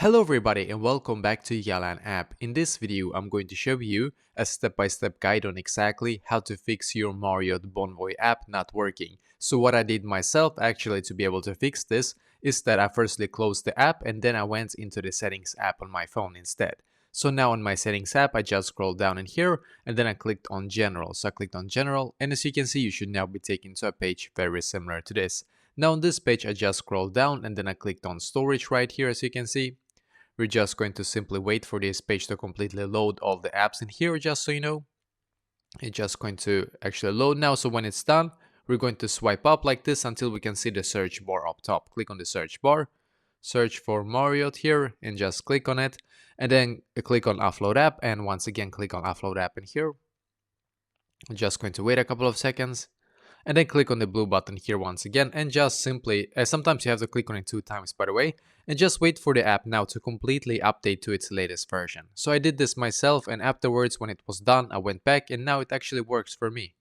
Hello everybody and welcome back to Yalan app. In this video, I'm going to show you a step-by-step guide on exactly how to fix your Marriott Bonvoy app not working. So what I did myself actually to be able to fix this is that I firstly closed the app and then I went into the settings app on my phone instead. So now on my settings app, I just scrolled down in here and then I clicked on general. So I clicked on general and as you can see, you should now be taken to a page very similar to this. Now on this page, I just scrolled down and then I clicked on storage right here as you can see. We're just going to simply wait for this page to completely load all the apps in here, just so you know. It's just going to actually load now. So when it's done, we're going to swipe up like this until we can see the search bar up top. Click on the search bar, search for Marriott here and just click on it. And then click on offload app and once again click on offload app in here. I'm just going to wait a couple of seconds. And then click on the blue button here once again and just simply, sometimes you have to click on it 2 times by the way, and just wait for the app now to completely update to its latest version. So I did this myself and afterwards when it was done I went back and now it actually works for me.